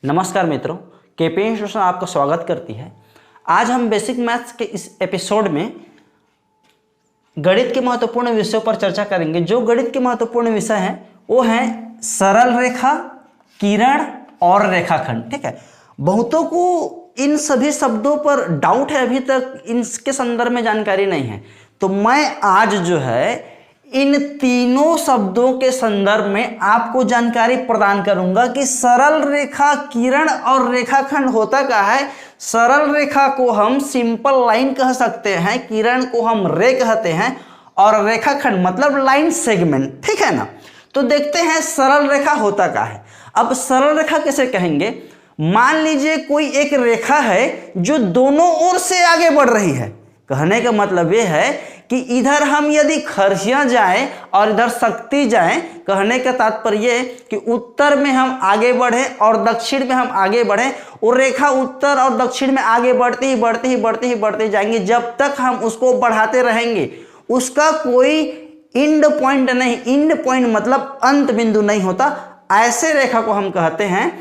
नमस्कार मित्रों, KP institution आपका स्वागत करती है। आज हम बेसिक मैथ्स के इस एपिसोड में गणित के महत्वपूर्ण विषयों पर चर्चा करेंगे। जो गणित के महत्वपूर्ण विषय हैं वो हैं सरल रेखा, किरण और रेखाखंड। ठीक है, बहुतों को इन सभी शब्दों पर डाउट है, अभी तक इनके संदर्भ में जानकारी नहीं है। तो मैं आज जो है इन तीनों शब्दों के संदर्भ में आपको जानकारी प्रदान करूंगा कि सरल रेखा, किरण और रेखाखंड होता क्या है। सरल रेखा को हम सिंपल लाइन कह सकते हैं, किरण को हम रे कहते हैं और रेखाखंड मतलब लाइन सेगमेंट। ठीक है ना। तो देखते हैं सरल रेखा होता क्या है। अब सरल रेखा कैसे कहेंगे, मान लीजिए कोई एक रेखा है जो दोनों ओर से आगे बढ़ रही है। कहने का मतलब यह है कि इधर हम यदि खरसिया जाएं और इधर शक्ति जाएं, कहने का तात्पर्य कि उत्तर में हम आगे बढ़े और दक्षिण में हम आगे बढ़े, और रेखा उत्तर और दक्षिण में आगे बढ़ते ही जाएंगे जब तक हम उसको बढ़ाते रहेंगे। उसका कोई इंड पॉइंट नहीं, इंड पॉइंट मतलब अंत बिंदु नहीं होता। ऐसे रेखा को हम कहते हैं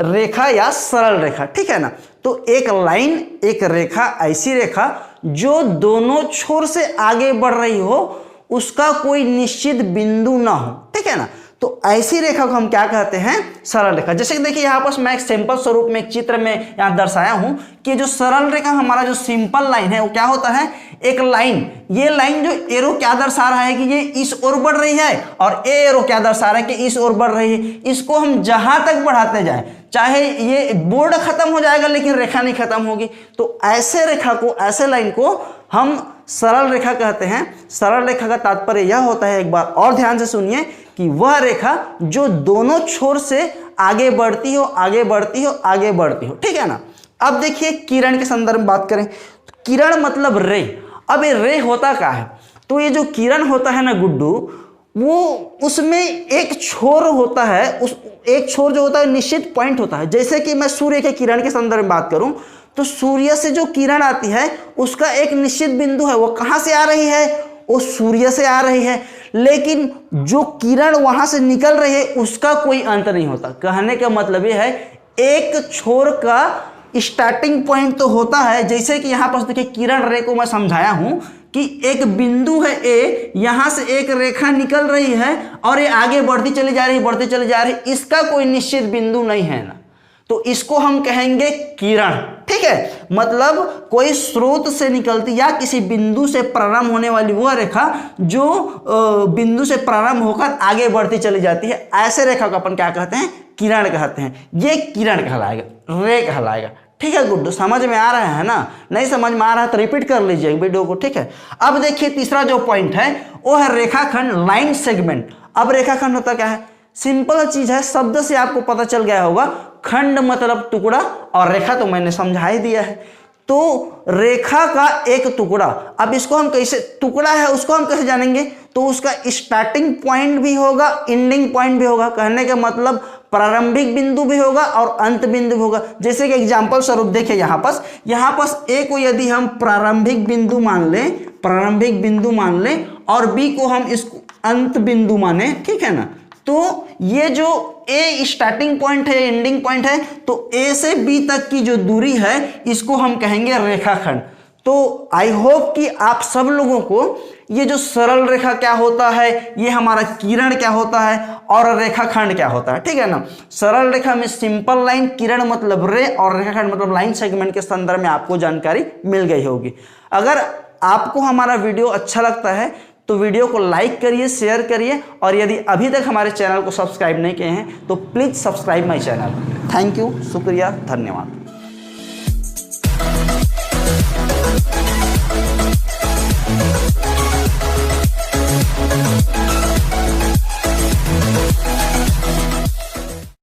रेखा या सरल रेखा। ठीक है ना। तो एक लाइन, एक रेखा, ऐसी रेखा जो दोनों छोर से आगे बढ़ रही हो, उसका कोई निश्चित बिंदु ना हो। ठीक है ना। तो ऐसी रेखा को हम क्या कहते हैं, सरल रेखा। जैसे कि देखिए यहाँ पर मैं एक सिंपल स्वरूप में एक चित्र में यहाँ दर्शाया हूं कि जो सरल रेखा हमारा जो सिंपल लाइन है वो क्या होता है, एक लाइन। ये लाइन जो एरो क्या दर्शा रहा है कि ये इस ओर बढ़ रही है और ये एरो क्या दर्शा रहा है कि इस ओर बढ़ रही है। इसको हम जहां तक बढ़ाते जाएं, चाहे ये बोर्ड खत्म हो जाएगा लेकिन रेखा नहीं खत्म होगी। तो ऐसे रेखा को, ऐसे लाइन को हम सरल रेखा कहते हैं। सरल रेखा का तात्पर्य यह होता है, एक बार और ध्यान से सुनिए, कि वह रेखा जो दोनों छोर से आगे बढ़ती हो, आगे बढ़ती हो, आगे बढ़ती हो। ठीक है ना। अब देखिए किरण के संदर्भ में बात करें तो किरण मतलब रे। अब ये रे होता क्या है, तो ये जो किरण होता है ना गुड्डू, वो उसमें एक छोर होता है, उस एक छोर जो होता है निश्चित पॉइंट होता है। जैसे कि मैं सूर्य के किरण के संदर्भ में बात करूं तो सूर्य से जो किरण आती है उसका एक निश्चित बिंदु है। वो कहां से आ रही है, वो सूर्य से आ रही है, लेकिन जो किरण वहां से निकल रही है उसका कोई अंत नहीं होता। कहने का मतलब ये है एक छोर का स्टार्टिंग पॉइंट तो होता है। जैसे कि यहां पर देखिए किरण रे को मैं समझाया हूं कि एक बिंदु है ए, यहां से एक रेखा निकल रही है और ये आगे बढ़ती चली जा रही, इसका कोई निश्चित बिंदु नहीं है ना। तो इसको हम कहेंगे किरण। ठीक है, मतलब कोई स्रोत से निकलती या किसी बिंदु से प्रारंभ होने वाली वह रेखा जो बिंदु से प्रारंभ होकर आगे बढ़ती चली जाती है। ऐसे रेखा को अपन क्या कहते हैं, किरण कहते हैं। ये किरण कहलाएगा, रे कहलाएगा। ठीक है गुड्डू, समझ में आ रहा है ना। नहीं समझ में आ रहा है तो रिपीट कर लीजिए वीडियो को। ठीक है। अब देखिए तीसरा जो पॉइंट है वो है रेखाखंड, लाइन सेगमेंट। अब रेखाखंड होता क्या है, सिंपल चीज है, शब्द से आपको पता चल गया होगा। खंड मतलब टुकड़ा और रेखा तो मैंने समझा ही दिया है। तो रेखा का एक टुकड़ा, अब इसको हम कैसे, टुकड़ा है उसको हम कैसे जानेंगे, तो उसका स्टार्टिंग पॉइंट भी होगा, एंडिंग पॉइंट भी होगा। कहने का मतलब प्रारंभिक बिंदु भी होगा और अंत बिंदु भी होगा। जैसे कि एग्जांपल स्वरूप देखिए यहाँ पास ए को यदि हम प्रारंभिक बिंदु मान लें और बी को हम इस अंत बिंदु माने। ठीक है ना। तो ये जो ए स्टार्टिंग पॉइंट है, एंडिंग पॉइंट है, तो ए से बी तक की जो दूरी है इसको हम कहेंगे रेखाखंड। तो आई होप कि आप सब लोगों को ये जो सरल रेखा क्या होता है, ये हमारा किरण क्या होता है और रेखाखंड क्या होता है। ठीक है ना। सरल रेखा में सिंपल लाइन, किरण मतलब रे और रेखाखंड मतलब लाइन सेगमेंट के संदर्भ में आपको जानकारी मिल गई होगी। अगर आपको हमारा वीडियो अच्छा लगता है तो वीडियो को लाइक करिए, शेयर करिए, और यदि अभी तक हमारे चैनल को सब्सक्राइब नहीं किए हैं तो please subscribe my channel. Thank you, शुक्रिया, धन्यवाद।